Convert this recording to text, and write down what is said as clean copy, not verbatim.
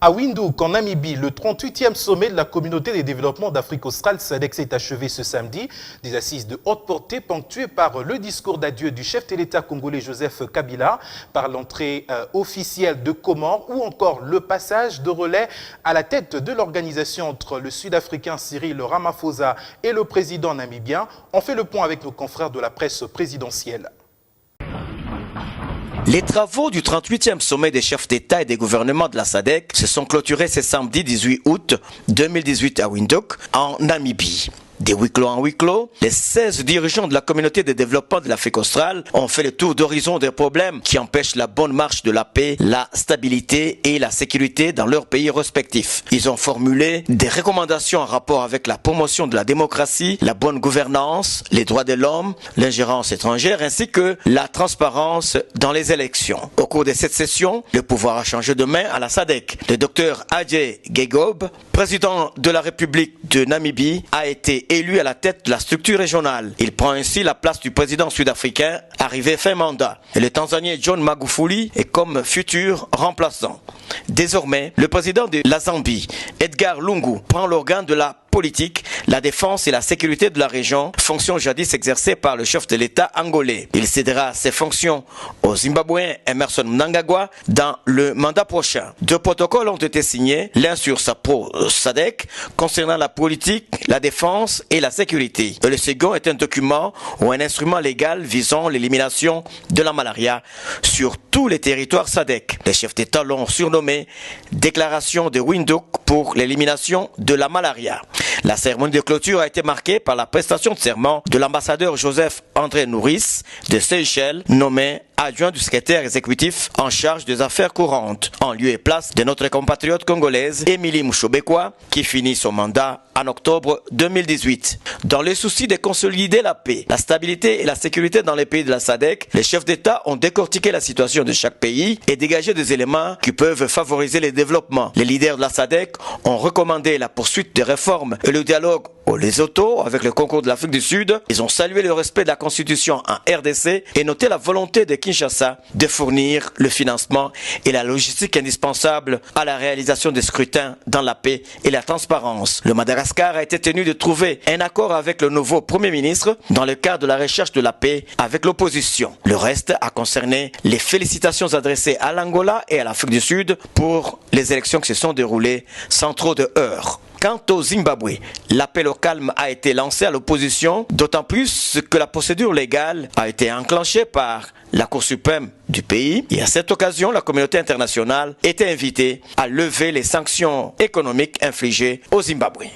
À Windhoek, en Namibie, le 38e sommet de la communauté des développements d'Afrique australe SADC s'est achevé ce samedi. Des assises de haute portée ponctuées par le discours d'adieu du chef de l'État congolais Joseph Kabila, par l'entrée officielle de Comores ou encore le passage de relais à la tête de l'organisation entre le Sud-Africain Cyril Ramaphosa et le président namibien. On fait le point avec nos confrères de la presse présidentielle. Les travaux du 38e sommet des chefs d'État et des gouvernements de la SADC se sont clôturés ce samedi 18 août 2018 à Windhoek, en Namibie. Des huis clos en huis clos, les 16 dirigeants de la communauté de développement de l'Afrique australe ont fait le tour d'horizon des problèmes qui empêchent la bonne marche de la paix, la stabilité et la sécurité dans leurs pays respectifs. Ils ont formulé des recommandations en rapport avec la promotion de la démocratie, la bonne gouvernance, les droits de l'homme, l'ingérence étrangère ainsi que la transparence dans les élections. Au cours de cette session, le pouvoir a changé de main à la SADC. Le docteur Adjei Gegobe, président de la République de Namibie, a été élu à la tête de la structure régionale. Il prend ainsi la place du président sud-africain arrivé fin mandat. Et le Tanzanien John Magufuli est comme futur remplaçant. Désormais, le président de la Zambie, Edgar Lungu, prend l'organe de la politique, la défense et la sécurité de la région, fonction jadis exercée par le chef de l'État angolais. Il cédera ses fonctions au Zimbabwéen Emmerson Mnangagwa dans le mandat prochain. Deux protocoles ont été signés, l'un sur sa pro-SADC concernant la politique, la défense et la sécurité. Et le second est un document ou un instrument légal visant l'élimination de la malaria sur tous les territoires SADC. Les chefs d'État l'ont surnommé Déclaration de Windhoek pour l'élimination de la malaria. La cérémonie de clôture a été marquée par la prestation de serment de l'ambassadeur Joseph André Nourris de Seychelles, nommé adjoint du secrétaire exécutif en charge des affaires courantes, en lieu et place de notre compatriote congolaise Émilie Mouchobekwa, qui finit son mandat en octobre 2018. Dans le souci de consolider la paix, la stabilité et la sécurité dans les pays de la SADC, les chefs d'État ont décortiqué la situation de chaque pays et dégagé des éléments qui peuvent favoriser le développement. Les leaders de la SADC ont recommandé la poursuite des réformes et le dialogue au Lesotho avec le concours de l'Afrique du Sud. Ils ont salué le respect de la Constitution en RDC et noté la volonté de Kinshasa de fournir le financement et la logistique indispensable à la réalisation des scrutins dans la paix et la transparence. Le Madagascar a été tenu de trouver un accord avec le nouveau Premier ministre dans le cadre de la recherche de la paix avec l'opposition. Le reste a concerné les félicitations adressées à l'Angola et à l'Afrique du Sud pour les élections qui se sont déroulées sans trop de heurts. Quant au Zimbabwe, l'appel au calme a été lancé à l'opposition, d'autant plus que la procédure légale a été enclenchée par la Cour suprême du pays. Et à cette occasion, la communauté internationale était invitée à lever les sanctions économiques infligées au Zimbabwe.